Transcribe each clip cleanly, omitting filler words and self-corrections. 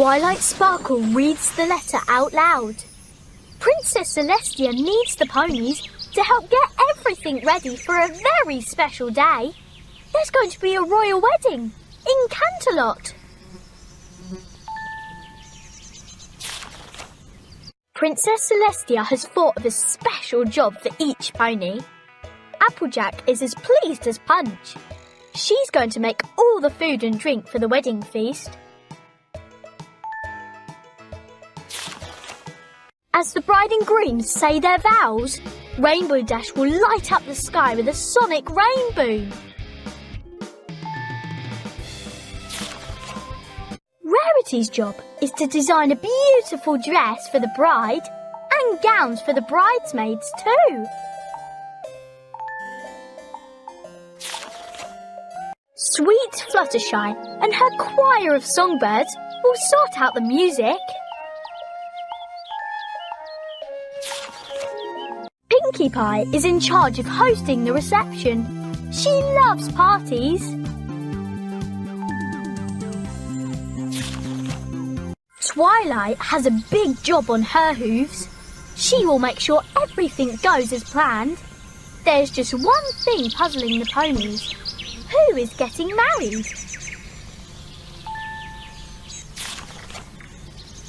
Twilight Sparkle reads the letter out loud. Princess Celestia needs the ponies to help get everything ready for a very special day. There's going to be a royal wedding in Canterlot. Princess Celestia has thought of a special job for each pony. Applejack is as pleased as Punch. She's going to make all the food and drink for the wedding feast. As the bride and groom say their vows, Rainbow Dash will light up the sky with a sonic rainbow. Rarity's job is to design a beautiful dress for the bride and gowns for the bridesmaids too. Sweet Fluttershy and her choir of songbirds will sort out the music. Pinkie Pie is in charge of hosting the reception. She loves parties. Twilight has a big job on her hooves. She will make sure everything goes as planned. There's just one thing puzzling the ponies. Who is getting married?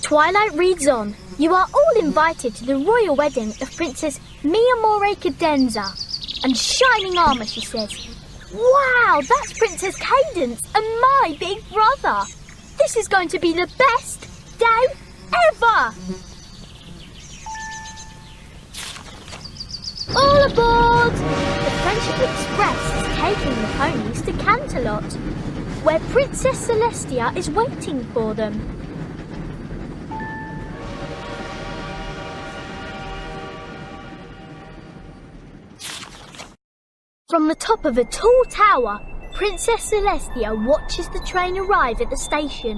Twilight reads on. You are all invited to the royal wedding of Princess Mia More Cadenza. And shining armour, she says. Wow, that's Princess Cadence and my big brother. This is going to be the best day ever. All aboard! The Friendship Express is taking the ponies to Canterlot, where Princess Celestia is waiting for them. From the top of a tall tower, Princess Celestia watches the train arrive at the station.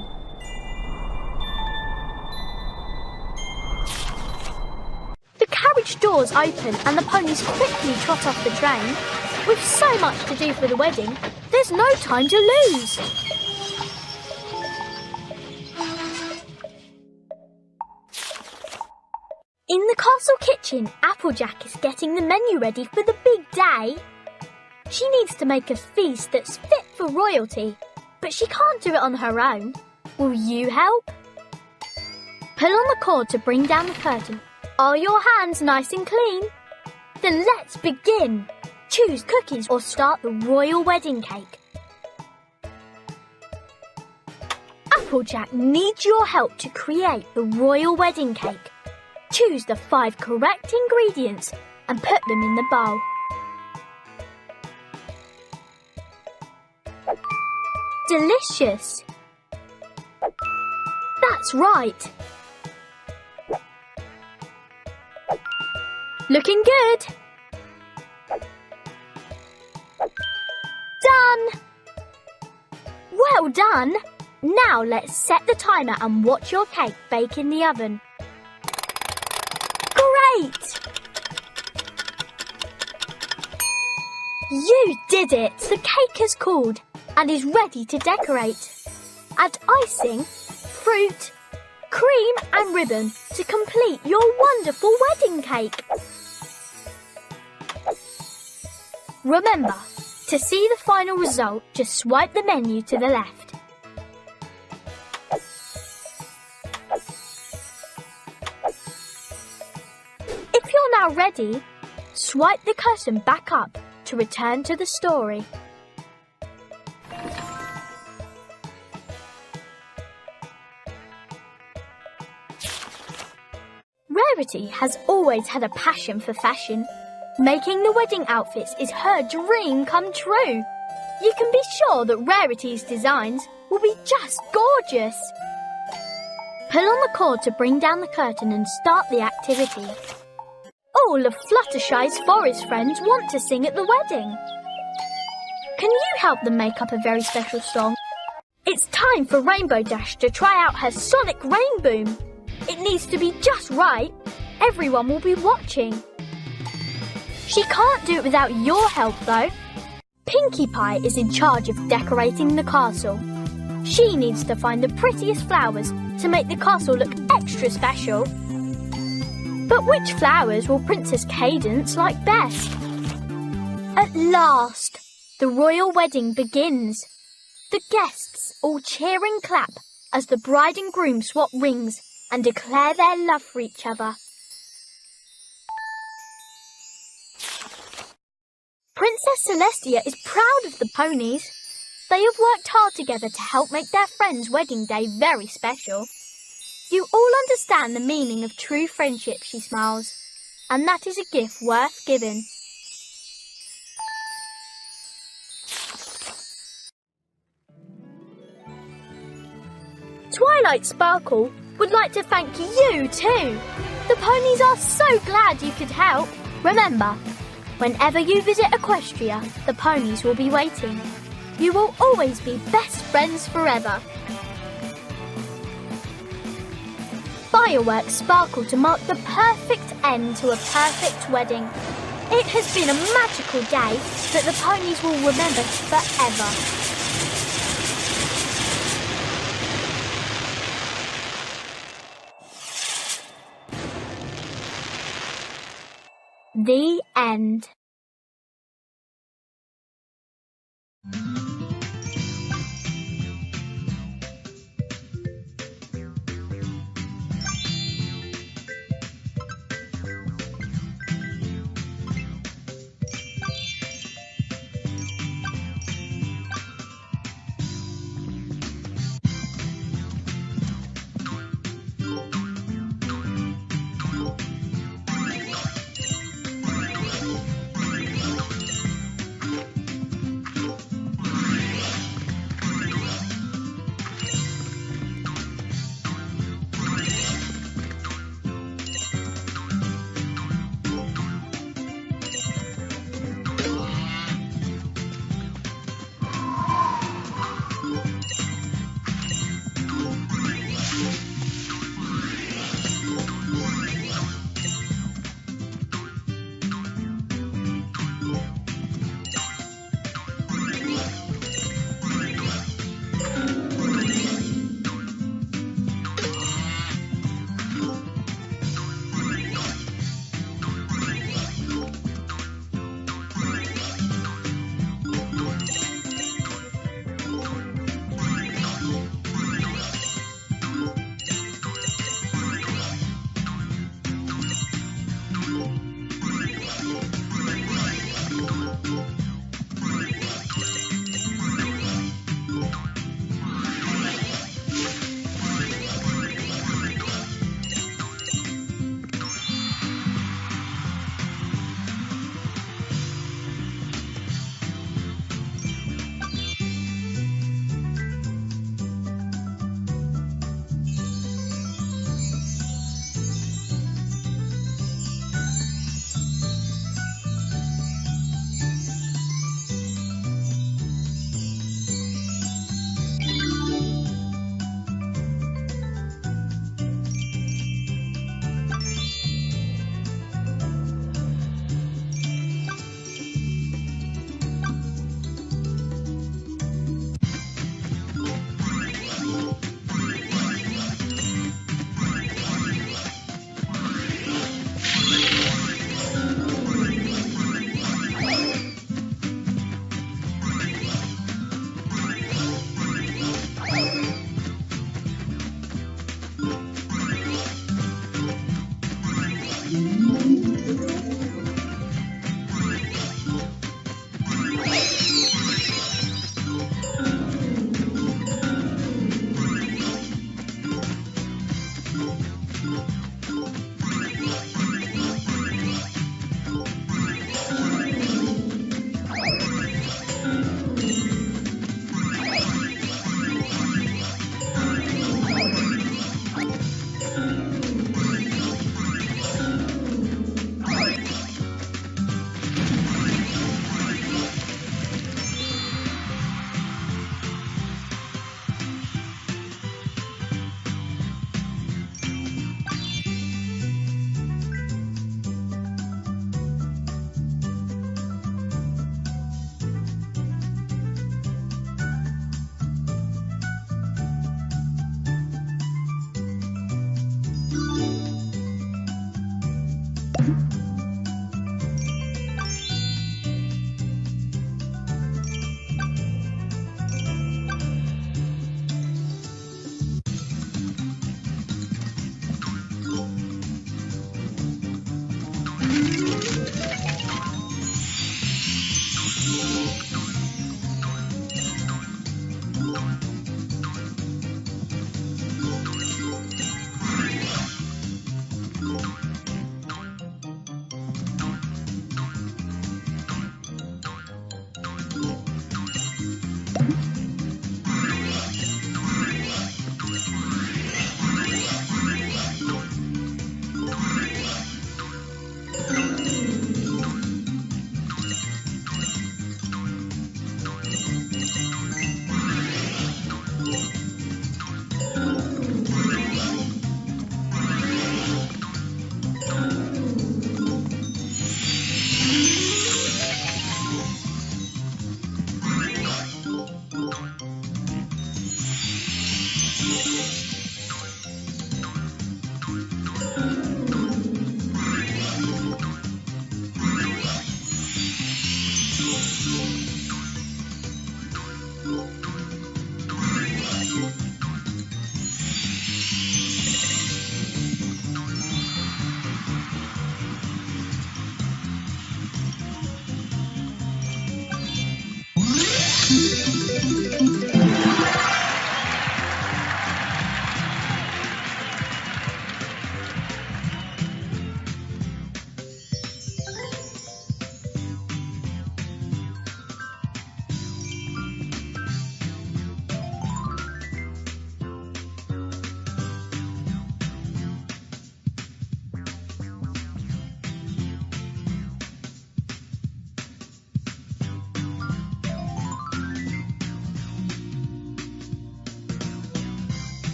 The carriage doors open and the ponies quickly trot off the train. With so much to do for the wedding, there's no time to lose. In the castle kitchen, Applejack is getting the menu ready for the big day. She needs to make a feast that's fit for royalty, but she can't do it on her own. Will you help? Pull on the cord to bring down the curtain. Are your hands nice and clean? Then let's begin. Choose cookies or start the royal wedding cake. Applejack needs your help to create the royal wedding cake. Choose the 5 correct ingredients and put them in the bowl. Delicious! That's right! Looking good! Done! Well done! Now let's set the timer and watch your cake bake in the oven. Great! You did it! The cake has cooled and is ready to decorate. Add icing, fruit, cream and ribbon to complete your wonderful wedding cake. Remember, to see the final result, just swipe the menu to the left. If you're now ready, swipe the curtain back up to return to the story. Rarity has always had a passion for fashion. Making the wedding outfits is her dream come true. You can be sure that Rarity's designs will be just gorgeous. Pull on the cord to bring down the curtain and start the activity. All of Fluttershy's forest friends want to sing at the wedding. Can you help them make up a very special song? It's time for Rainbow Dash to try out her sonic rainboom. It needs to be just right. Everyone will be watching. She can't do it without your help, though. Pinkie Pie is in charge of decorating the castle. She needs to find the prettiest flowers to make the castle look extra special. But which flowers will Princess Cadence like best? At last, the royal wedding begins. The guests all cheer and clap as the bride and groom swap rings and declare their love for each other. Princess Celestia is proud of the ponies. They have worked hard together to help make their friend's wedding day very special. You all understand the meaning of true friendship, she smiles, and that is a gift worth giving. Twilight Sparkle would like to thank you too. The ponies are so glad you could help. Remember, whenever you visit Equestria, the ponies will be waiting. You will always be best friends forever. Fireworks sparkle to mark the perfect end to a perfect wedding. It has been a magical day that the ponies will remember forever. The end.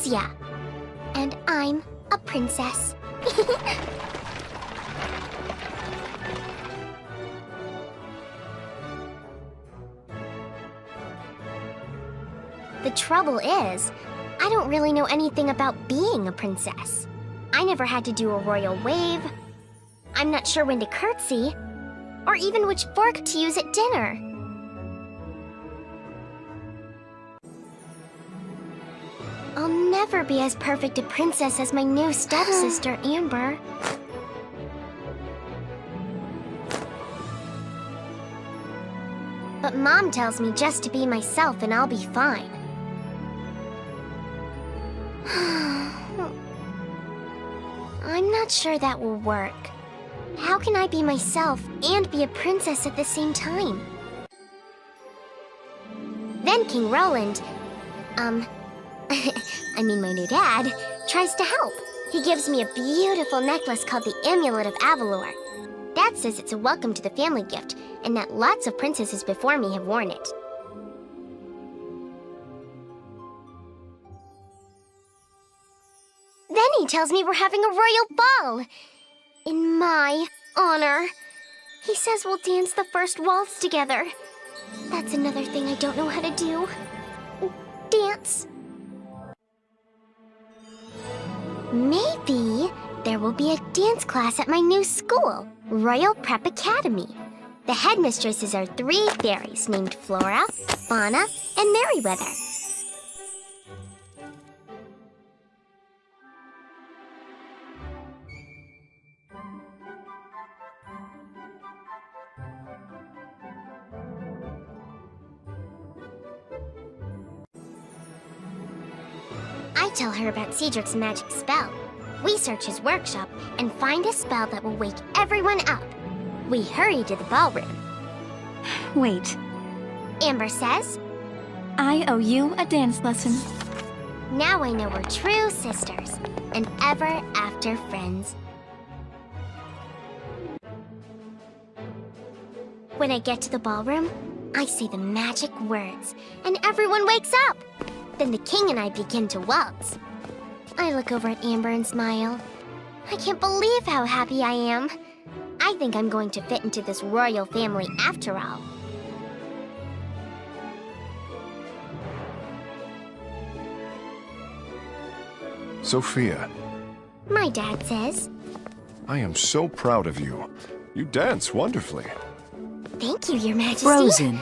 Anastasia. And I'm a princess. The trouble is, I don't really know anything about being a princess. I never had to do a royal wave. I'm not sure when to curtsy, or even which fork to use at dinner. I'll never be as perfect a princess as my new stepsister, Amber. But Mom tells me just to be myself and I'll be fine. I'm not sure that will work. How can I be myself and be a princess at the same time? Then King Roland, I mean my new dad, tries to help. He gives me a beautiful necklace called the Amulet of Avalor. Dad says it's a welcome to the family gift, and that lots of princesses before me have worn it. Then he tells me we're having a royal ball. In my honor. He says we'll dance the first waltz together. That's another thing I don't know how to do. Dance. Maybe there will be a dance class at my new school, Royal Prep Academy. The headmistresses are 3 fairies named Flora, Fauna, and Merryweather. I tell her about Cedric's magic spell. We search his workshop and find a spell that will wake everyone up. We hurry to the ballroom. Wait. Amber says, I owe you a dance lesson. now I know we're true sisters and ever after friends. When I get to the ballroom, I say the magic words, and everyone wakes up. Then the king and I begin to waltz. I look over at Amber and smile. I can't believe how happy I am. I think I'm going to fit into this royal family after all. Sophia. My dad says. I am so proud of you. You dance wonderfully. Thank you, Your Majesty. Frozen.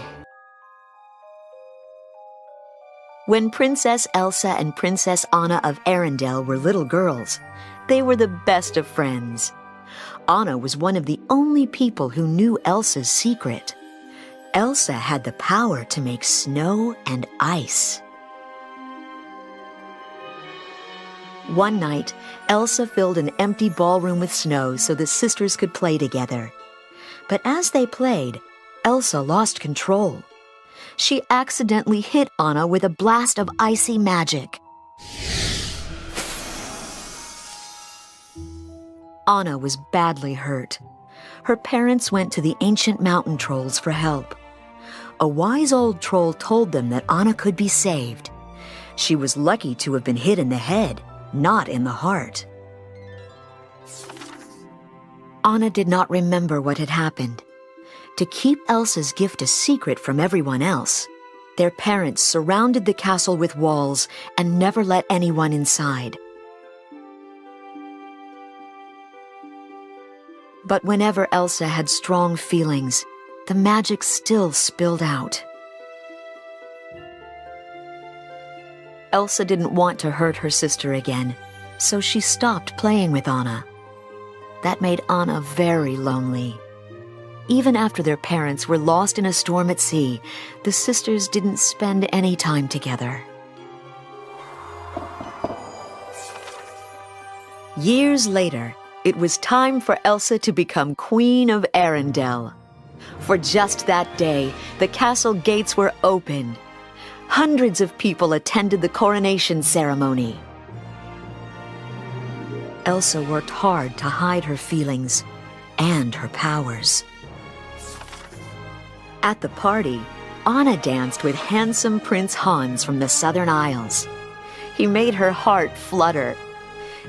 When Princess Elsa and Princess Anna of Arendelle were little girls, they were the best of friends. Anna was one of the only people who knew Elsa's secret. Elsa had the power to make snow and ice. One night, Elsa filled an empty ballroom with snow so the sisters could play together. But as they played, Elsa lost control. She accidentally hit Anna with a blast of icy magic. Anna was badly hurt. Her parents went to the ancient mountain trolls for help. A wise old troll told them that Anna could be saved. She was lucky to have been hit in the head, not in the heart. Anna did not remember what had happened. To keep Elsa's gift a secret from everyone else, their parents surrounded the castle with walls and never let anyone inside. But whenever Elsa had strong feelings, the magic still spilled out. Elsa didn't want to hurt her sister again, so she stopped playing with Anna. That made Anna very lonely. Even after their parents were lost in a storm at sea, the sisters didn't spend any time together. Years later, it was time for Elsa to become Queen of Arendelle. For just that day, the castle gates were opened. Hundreds of people attended the coronation ceremony. Elsa worked hard to hide her feelings and her powers. At the party, Anna danced with handsome Prince Hans from the Southern Isles. He made her heart flutter.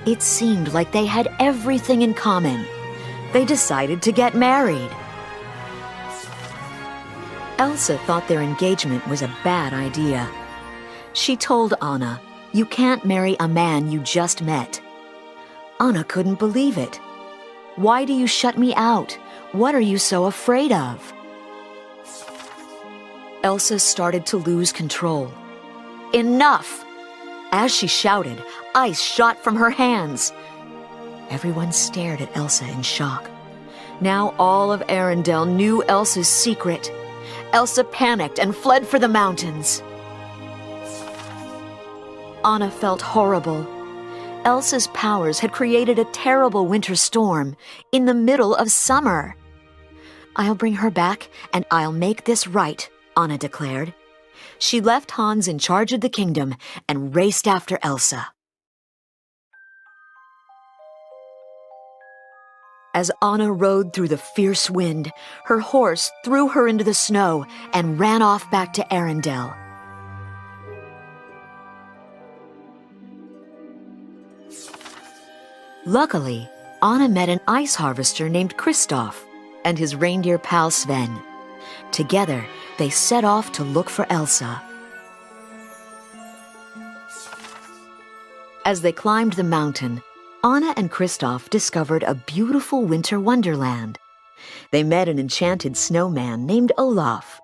It seemed like they had everything in common. They decided to get married. Elsa thought their engagement was a bad idea. She told Anna, "You can't marry a man you just met." Anna couldn't believe it. "Why do you shut me out? What are you so afraid of?" Elsa started to lose control. "Enough!" As she shouted, ice shot from her hands. Everyone stared at Elsa in shock. Now all of Arendelle knew Elsa's secret. Elsa panicked and fled for the mountains. Anna felt horrible. Elsa's powers had created a terrible winter storm in the middle of summer. "I'll bring her back and I'll make this right," Anna declared. She left Hans in charge of the kingdom and raced after Elsa. As Anna rode through the fierce wind, her horse threw her into the snow and ran off back to Arendelle. Luckily, Anna met an ice harvester named Kristoff and his reindeer pal Sven. Together, they set off to look for Elsa. As they climbed the mountain, Anna and Kristoff discovered a beautiful winter wonderland. They met an enchanted snowman named Olaf.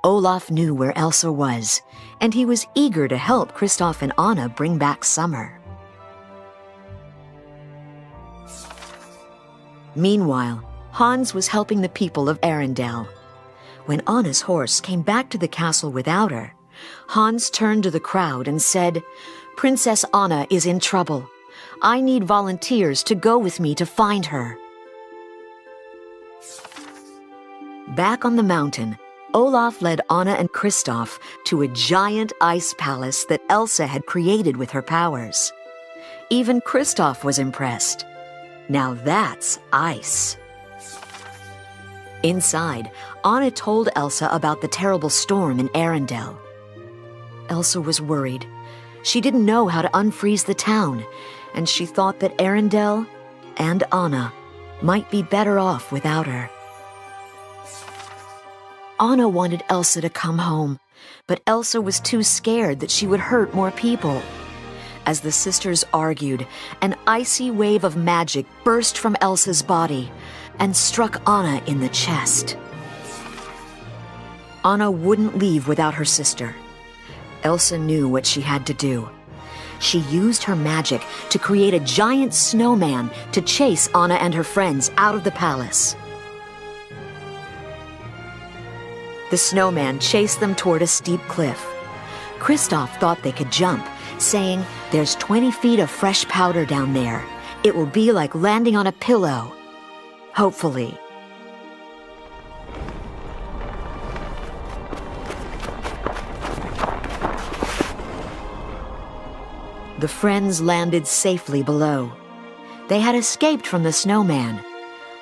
Olaf knew where Elsa was, and he was eager to help Kristoff and Anna bring back summer. Meanwhile, Hans was helping the people of Arendelle. When Anna's horse came back to the castle without her, Hans turned to the crowd and said, "Princess Anna is in trouble. I need volunteers to go with me to find her." Back on the mountain, Olaf led Anna and Kristoff to a giant ice palace that Elsa had created with her powers. Even Kristoff was impressed. Now that's ice. Inside, Anna told Elsa about the terrible storm in Arendelle. Elsa was worried. She didn't know how to unfreeze the town, and she thought that Arendelle and Anna might be better off without her. Anna wanted Elsa to come home, but Elsa was too scared that she would hurt more people. As the sisters argued, an icy wave of magic burst from Elsa's body and struck Anna in the chest. Anna wouldn't leave without her sister. Elsa knew what she had to do. She used her magic to create a giant snowman to chase Anna and her friends out of the palace. The snowman chased them toward a steep cliff. Kristoff thought they could jump, saying, "There's 20 feet of fresh powder down there. It will be like landing on a pillow." Hopefully. The friends landed safely below. They had escaped from the snowman,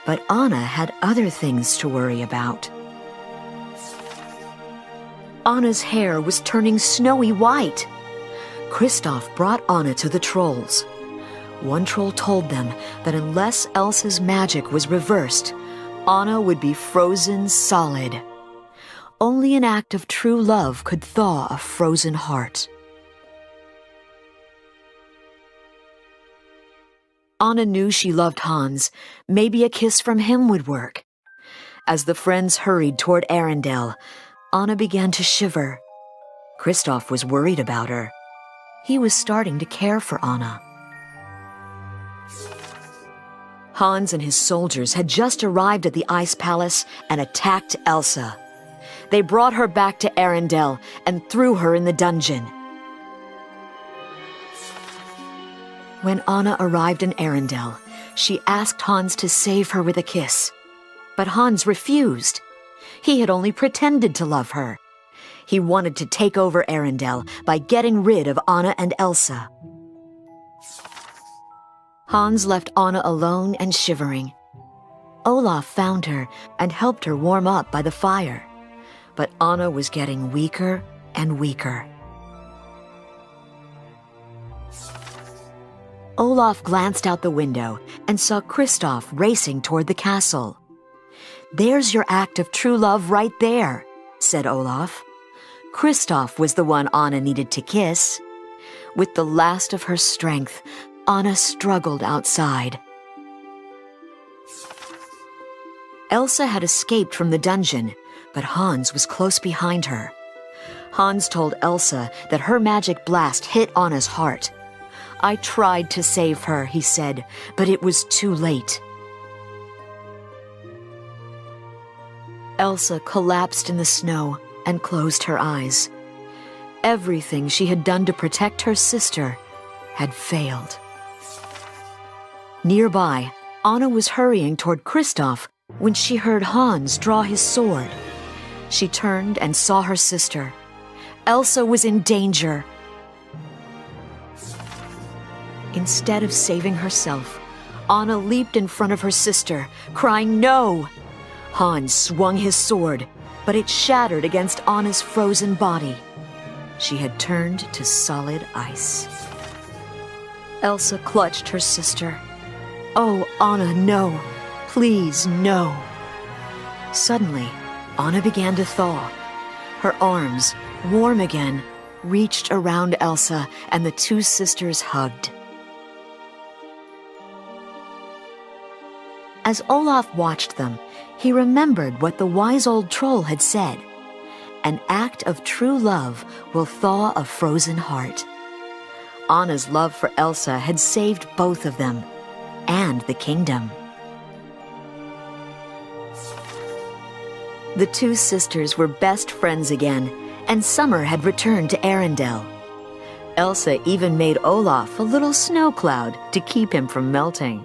but Anna had other things to worry about. Anna's hair was turning snowy white. Kristoff brought Anna to the trolls. One troll told them that unless Elsa's magic was reversed, Anna would be frozen solid. Only an act of true love could thaw a frozen heart. Anna knew she loved Hans. Maybe a kiss from him would work. As the friends hurried toward Arendelle, Anna began to shiver. Kristoff was worried about her. He was starting to care for Anna. Hans and his soldiers had just arrived at the ice palace and attacked Elsa. They brought her back to Arendelle and threw her in the dungeon. When Anna arrived in Arendelle, she asked Hans to save her with a kiss. But Hans refused. He had only pretended to love her. He wanted to take over Arendelle by getting rid of Anna and Elsa. Hans left Anna alone and shivering. Olaf found her and helped her warm up by the fire. but Anna was getting weaker and weaker. Olaf glanced out the window and saw Kristoff racing toward the castle. "There's your act of true love right there," said Olaf. Kristoff was the one Anna needed to kiss. With the last of her strength, Anna struggled outside. Elsa had escaped from the dungeon, but Hans was close behind her. Hans told Elsa that her magic blast hit Anna's heart. "I tried to save her," he said, "but it was too late." Elsa collapsed in the snow and closed her eyes. Everything she had done to protect her sister had failed. Nearby, Anna was hurrying toward Kristoff when she heard Hans draw his sword. She turned and saw her sister. Elsa was in danger. Instead of saving herself, Anna leaped in front of her sister, crying "No!" Hans swung his sword, but it shattered against Anna's frozen body. She had turned to solid ice. Elsa clutched her sister. "Oh, Anna, no. Please, no." Suddenly, Anna began to thaw. Her arms, warm again, reached around Elsa, and the two sisters hugged. As Olaf watched them, he remembered what the wise old troll had said. An act of true love will thaw a frozen heart. Anna's love for Elsa had saved both of them, and the kingdom. The two sisters were best friends again, and summer had returned to Arendelle. Elsa even made Olaf a little snow cloud to keep him from melting.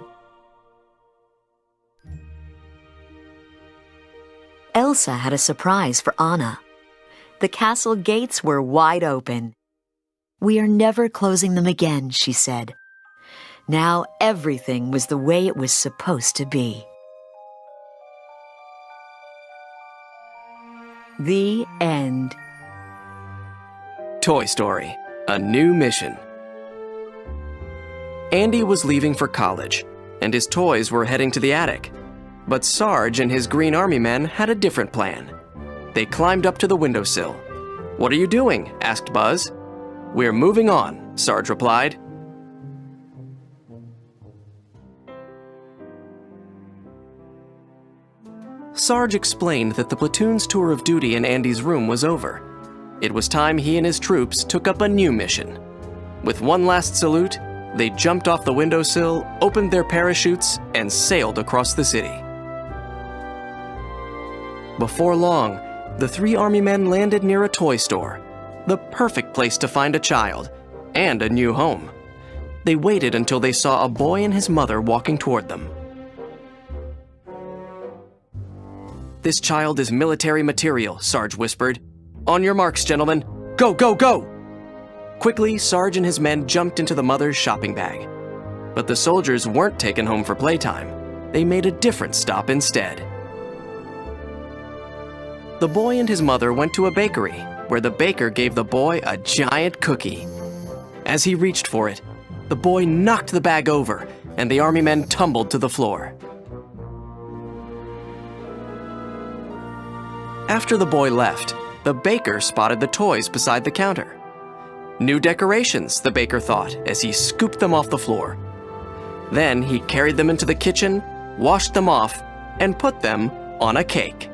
Elsa had a surprise for Anna. The castle gates were wide open. "We are never closing them again," she said. Now everything was the way it was supposed to be. The end. Toy Story: A New Mission. Andy was leaving for college, and his toys were heading to the attic. But Sarge and his Green Army men had a different plan. They climbed up to the windowsill. "What are you doing?" asked Buzz. "We're moving on," Sarge replied. Sarge explained that the platoon's tour of duty in Andy's room was over. It was time he and his troops took up a new mission. With one last salute, they jumped off the windowsill, opened their parachutes, and sailed across the city. Before long, the three army men landed near a toy store, the perfect place to find a child and a new home. They waited until they saw a boy and his mother walking toward them. "This child is military material," Sarge whispered. "On your marks, gentlemen. Go, go, go!" Quickly, Sarge and his men jumped into the mother's shopping bag. But the soldiers weren't taken home for playtime. They made a different stop instead. The boy and his mother went to a bakery, where the baker gave the boy a giant cookie. As he reached for it, the boy knocked the bag over, and the army men tumbled to the floor. After the boy left, the baker spotted the toys beside the counter. New decorations, the baker thought, as he scooped them off the floor. Then he carried them into the kitchen, washed them off, and put them on a cake.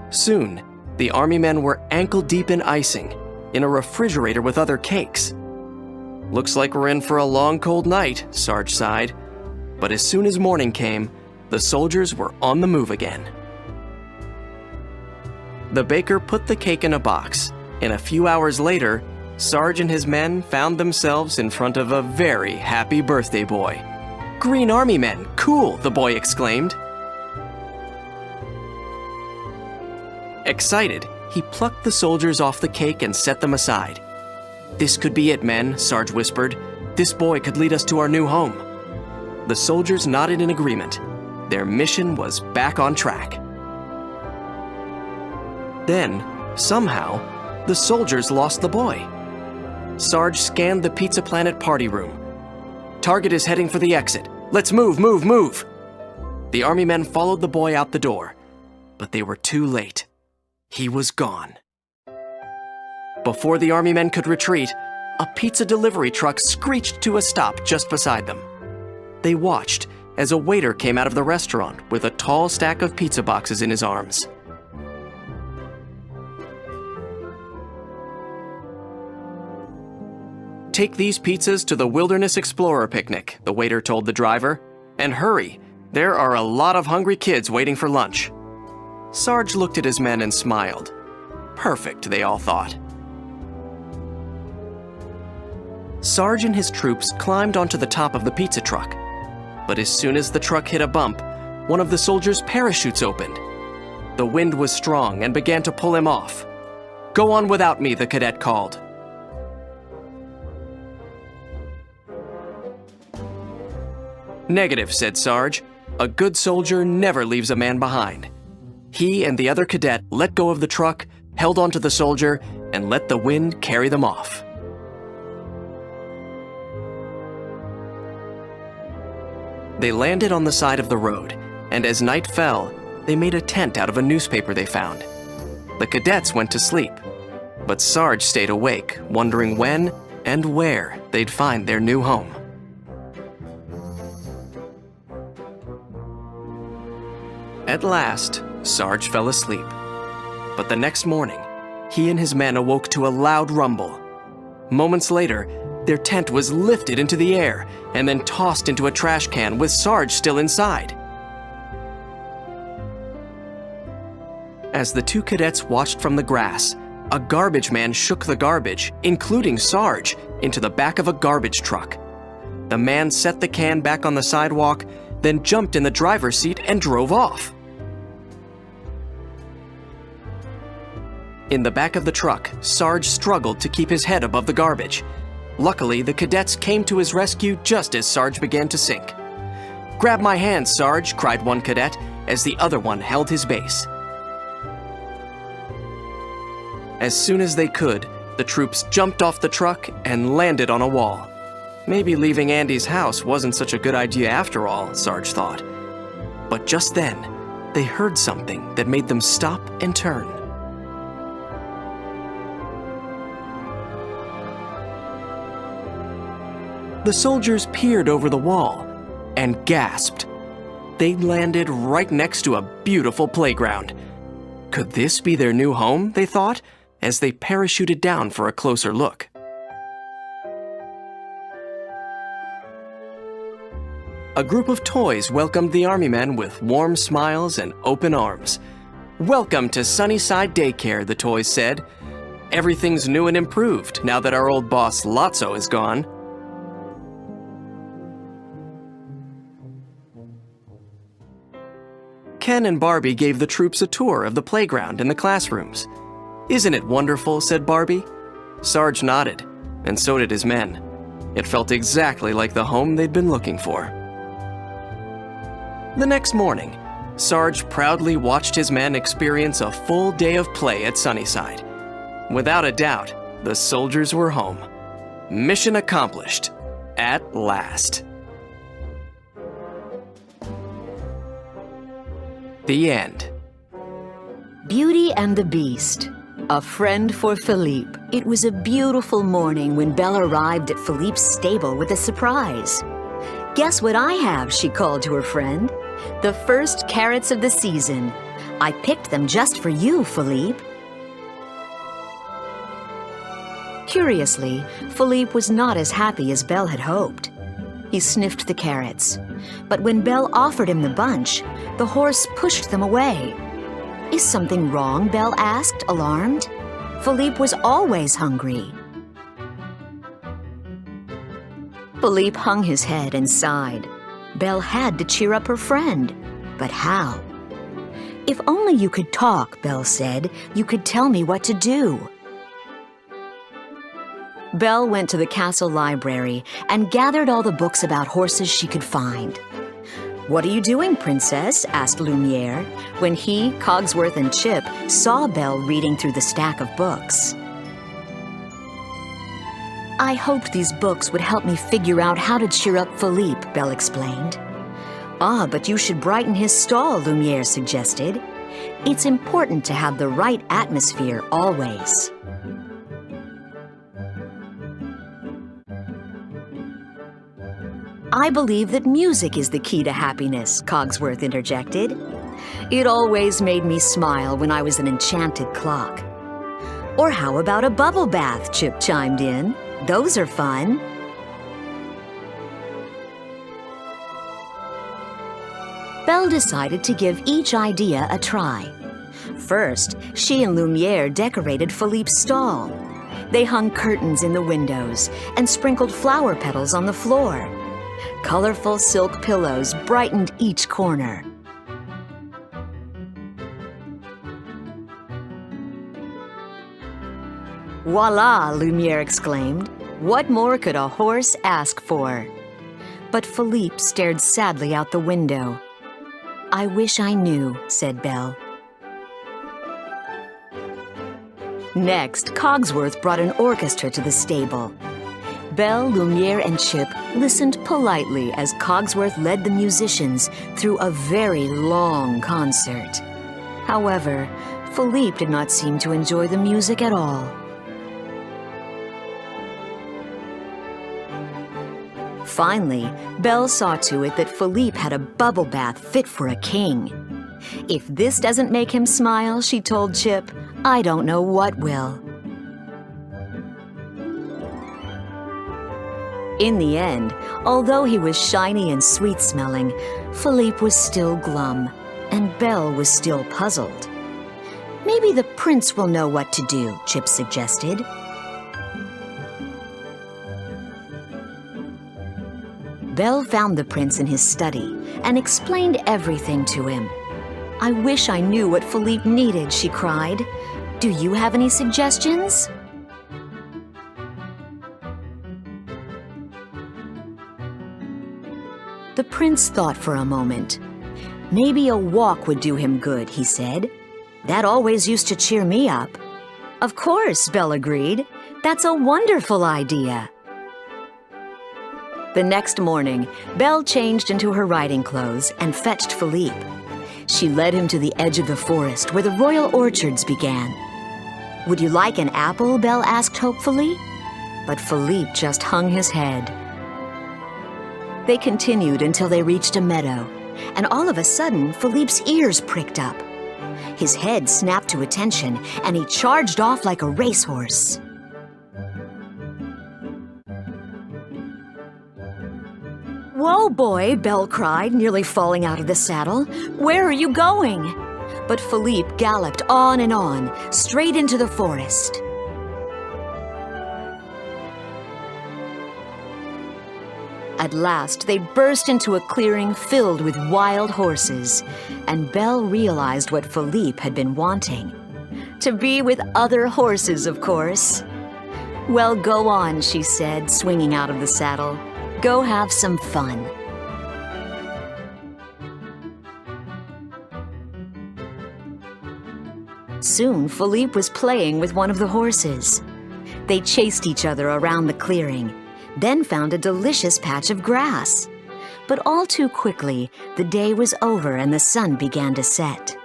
Soon, the army men were ankle-deep in icing, in a refrigerator with other cakes. "Looks like we're in for a long, cold night," Sarge sighed. But as soon as morning came, the soldiers were on the move again. The baker put the cake in a box, and a few hours later, Sarge and his men found themselves in front of a very happy birthday boy. "Green Army men, cool!" the boy exclaimed. Excited, he plucked the soldiers off the cake and set them aside. "This could be it, men," Sarge whispered. "This boy could lead us to our new home." The soldiers nodded in agreement. their mission was back on track. Then, somehow, the soldiers lost the boy. Sarge scanned the Pizza Planet party room. Target is heading for the exit. Let's move, move, move! The army men followed the boy out the door, but they were too late. He was gone. Before the army men could retreat, a pizza delivery truck screeched to a stop just beside them. They watched as a waiter came out of the restaurant with a tall stack of pizza boxes in his arms. Take these pizzas to the Wilderness Explorer picnic, the waiter told the driver. And hurry, there are a lot of hungry kids waiting for lunch. Sarge looked at his men and smiled. Perfect, they all thought. Sarge and his troops climbed onto the top of the pizza truck. But as soon as the truck hit a bump, one of the soldiers' parachutes opened. The wind was strong and began to pull him off. Go on without me, the cadet called. Negative, said Sarge. A good soldier never leaves a man behind. He and the other cadet let go of the truck, held onto the soldier, and let the wind carry them off. They landed on the side of the road, and as night fell, they made a tent out of a newspaper they found. The cadets went to sleep, but Sarge stayed awake, wondering when and where they'd find their new home. At last, Sarge fell asleep. But the next morning, he and his men awoke to a loud rumble. Moments later, their tent was lifted into the air and then tossed into a trash can with Sarge still inside. As the two cadets watched from the grass, a garbage man shook the garbage, including Sarge, into the back of a garbage truck. The man set the can back on the sidewalk, then jumped in the driver's seat and drove off. In the back of the truck, Sarge struggled to keep his head above the garbage. Luckily, the cadets came to his rescue just as Sarge began to sink. "Grab my hand, Sarge," cried one cadet, as the other one held his base. As soon as they could, the troops jumped off the truck and landed on a wall. Maybe leaving Andy's house wasn't such a good idea after all, Sarge thought. But just then, they heard something that made them stop and turn. The soldiers peered over the wall and gasped. They'd landed right next to a beautiful playground. Could this be their new home, they thought, as they parachuted down for a closer look. A group of toys welcomed the army men with warm smiles and open arms. "Welcome to Sunnyside Daycare," the toys said. "Everything's new and improved now that our old boss Lotso is gone." Ken and Barbie gave the troops a tour of the playground and the classrooms. "Isn't it wonderful?" said Barbie. Sarge nodded, and so did his men. It felt exactly like the home they'd been looking for. The next morning, Sarge proudly watched his men experience a full day of play at Sunnyside. Without a doubt, the soldiers were home. Mission accomplished, at last. The end. Beauty and the Beast. A friend for Philippe. It was a beautiful morning when Belle arrived at Philippe's stable with a surprise. "Guess what I have?" she called to her friend. "The first carrots of the season. I picked them just for you, Philippe." Curiously, Philippe was not as happy as Belle had hoped. He sniffed the carrots, but when Belle offered him the bunch, the horse pushed them away. "Is something wrong?" Belle asked, alarmed. Philippe was always hungry. Philippe hung his head and sighed. Belle had to cheer up her friend, but how? "If only you could talk," Belle said, "you could tell me what to do." Belle went to the castle library and gathered all the books about horses she could find. "What are you doing, Princess?" asked Lumiere, when he, Cogsworth, and Chip saw Belle reading through the stack of books. "I hoped these books would help me figure out how to cheer up Philippe," Belle explained. "Ah, but you should brighten his stall," Lumiere suggested. "It's important to have the right atmosphere always." "I believe that music is the key to happiness," Cogsworth interjected. "It always made me smile when I was an enchanted clock." "Or how about a bubble bath?" Chip chimed in. "Those are fun." Belle decided to give each idea a try. First, she and Lumiere decorated Philippe's stall. They hung curtains in the windows and sprinkled flower petals on the floor. Colorful silk pillows brightened each corner. "Voila!" Lumiere exclaimed. "What more could a horse ask for?" But Philippe stared sadly out the window. "I wish I knew," said Belle. Next, Cogsworth brought an orchestra to the stable. Belle, Lumiere, and Chip listened politely as Cogsworth led the musicians through a very long concert. However, Philippe did not seem to enjoy the music at all. Finally, Belle saw to it that Philippe had a bubble bath fit for a king. "If this doesn't make him smile," she told Chip, "I don't know what will." In the end, although he was shiny and sweet-smelling, Philippe was still glum, and Belle was still puzzled. "Maybe the prince will know what to do," Chip suggested. Belle found the prince in his study and explained everything to him. "I wish I knew what Philippe needed," she cried. "Do you have any suggestions?" The prince thought for a moment. "Maybe a walk would do him good," he said. "That always used to cheer me up." "Of course," Belle agreed. "That's a wonderful idea." The next morning, Belle changed into her riding clothes and fetched Philippe. She led him to the edge of the forest where the royal orchards began. "Would you like an apple?" Belle asked hopefully. But Philippe just hung his head. They continued until they reached a meadow, and all of a sudden, Philippe's ears pricked up. His head snapped to attention, and he charged off like a racehorse. "Whoa, boy," Belle cried, nearly falling out of the saddle. "Where are you going?" But Philippe galloped on and on, straight into the forest. At last, they burst into a clearing filled with wild horses, and Belle realized what Philippe had been wanting. To be with other horses, of course. "Well, go on," she said, swinging out of the saddle. "Go have some fun." Soon, Philippe was playing with one of the horses. They chased each other around the clearing, then found a delicious patch of grass. But all too quickly, the day was over and the sun began to set.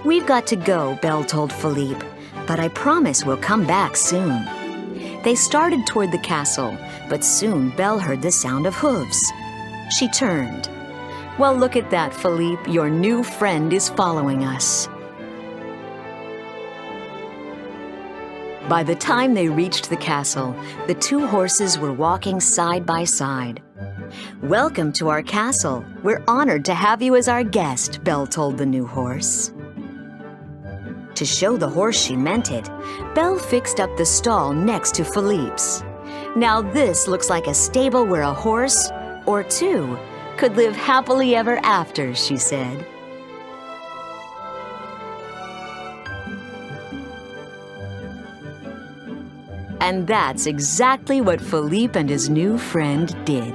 "We've got to go," Belle told Philippe, "but I promise we'll come back soon." They started toward the castle, but soon Belle heard the sound of hooves. She turned. "Well, look at that, Philippe. Your new friend is following us." By the time they reached the castle, the two horses were walking side by side. "Welcome to our castle. We're honored to have you as our guest," Belle told the new horse. To show the horse she meant it, Belle fixed up the stall next to Philippe's. "Now this looks like a stable where a horse, or two, could live happily ever after," she said. And that's exactly what Philippe and his new friend did.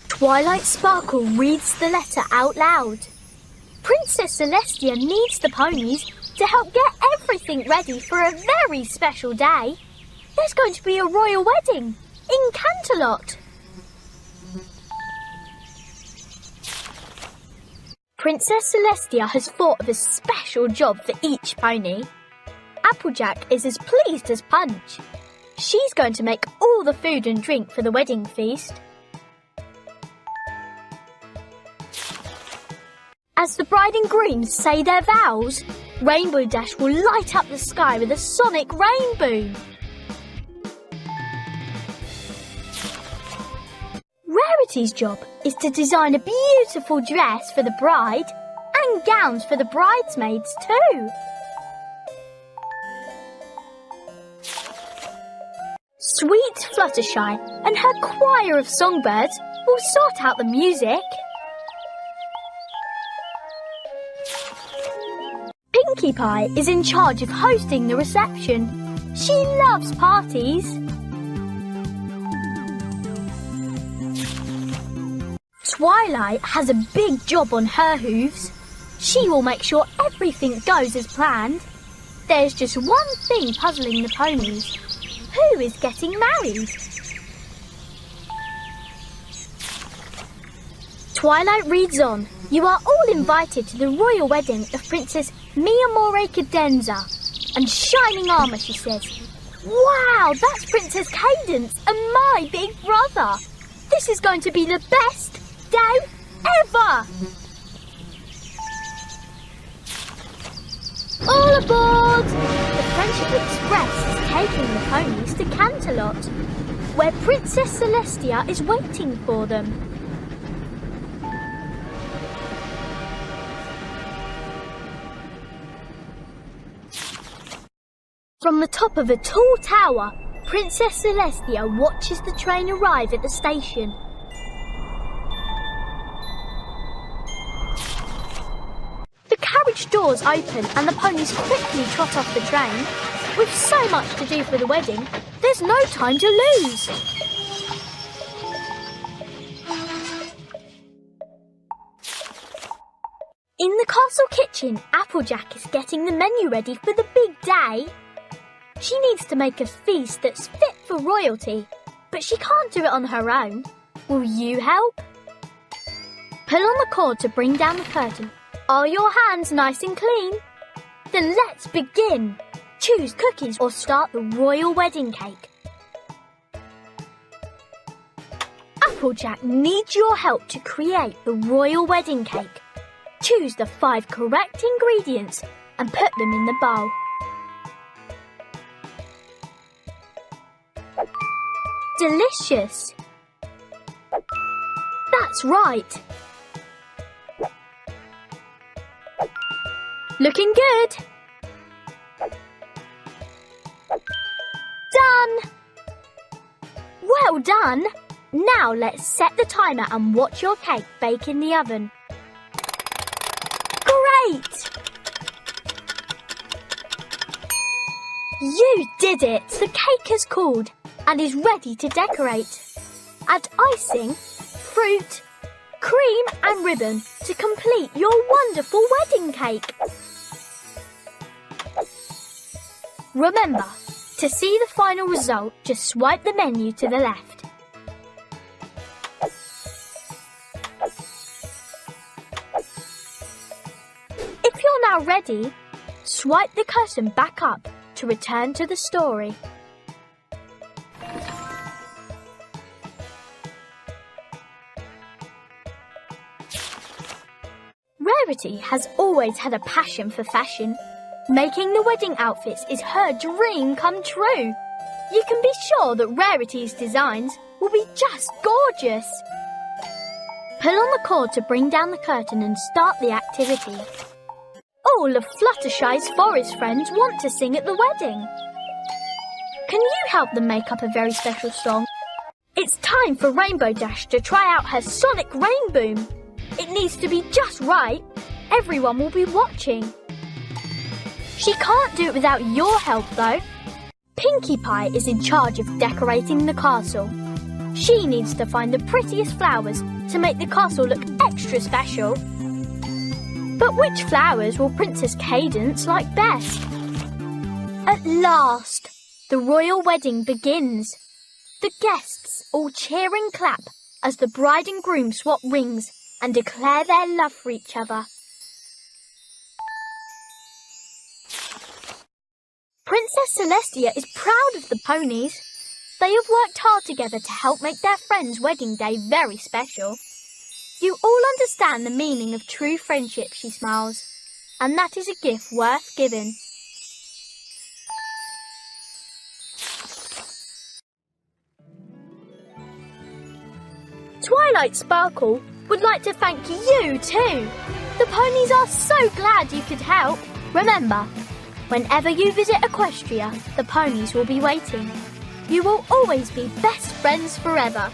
Twilight Sparkle reads the letter out loud. Princess Celestia needs the ponies to help get everything ready for a very special day. There's going to be a royal wedding in Canterlot. Princess Celestia has thought of a special job for each pony. Applejack is as pleased as Punch. She's going to make all the food and drink for the wedding feast. As the bride and groom say their vows, Rainbow Dash will light up the sky with a sonic rainbow. Rarity's job is to design a beautiful dress for the bride and gowns for the bridesmaids too. Sweet Fluttershy and her choir of songbirds will sort out the music. Pinkie Pie is in charge of hosting the reception. She loves parties. Twilight has a big job on her hooves. She will make sure everything goes as planned. There's just one thing puzzling the ponies. Who is getting married? Twilight reads on. You are all invited to the royal wedding of Princess Mia More Cadenza. And shining armour, she says. Wow, that's Princess Cadence and my big brother. This is going to be the best day ever. All aboard! The Friendship Express is taking the ponies to Canterlot, where Princess Celestia is waiting for them. From the top of a tall tower, Princess Celestia watches the train arrive at the station. The carriage doors open and the ponies quickly trot off the train. With so much to do for the wedding, there's no time to lose. In the castle kitchen, Applejack is getting the menu ready for the big day. She needs to make a feast that's fit for royalty, but she can't do it on her own. Will you help? Pull on the cord to bring down the curtain. Are your hands nice and clean? Then let's begin. Choose cookies or start the royal wedding cake. Applejack needs your help to create the royal wedding cake. Choose the 5 correct ingredients and put them in the bowl. Delicious! That's right! Looking good! Done! Well done! Now let's set the timer and watch your cake bake in the oven. Great! You did it! The cake has cooled and is ready to decorate. Add icing, fruit, cream and ribbon to complete your wonderful wedding cake. Remember, to see the final result, just swipe the menu to the left. If you're now ready, swipe the curtain back up to return to the story. Rarity has always had a passion for fashion. Making the wedding outfits is her dream come true. You can be sure that Rarity's designs will be just gorgeous. Pull on the cord to bring down the curtain and start the activity. All of Fluttershy's forest friends want to sing at the wedding. Can you help them make up a very special song? It's time time for Rainbow Dash to try out her sonic rain boom. It needs to be just right. Everyone will be watching. She can't do it without your help, though. Pinkie Pie is in charge of decorating the castle. She needs to find the prettiest flowers to make the castle look extra special. But which flowers will Princess Cadance like best? At last, the royal wedding begins. The guests all cheer and clap as the bride and groom swap rings and declare their love for each other. Princess Celestia is proud of the ponies. They have worked hard together to help make their friend's wedding day very special. You all understand the meaning of true friendship, she smiles, and that is a gift worth giving. Twilight Sparkle would like to thank you too. The ponies are so glad you could help. Remember, whenever you visit Equestria, the ponies will be waiting. You will always be best friends forever.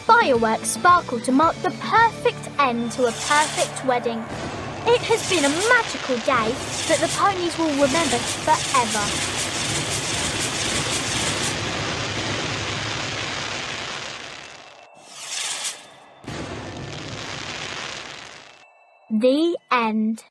Fireworks sparkle to mark the perfect end to a perfect wedding. It has been a magical day that the ponies will remember forever. The end.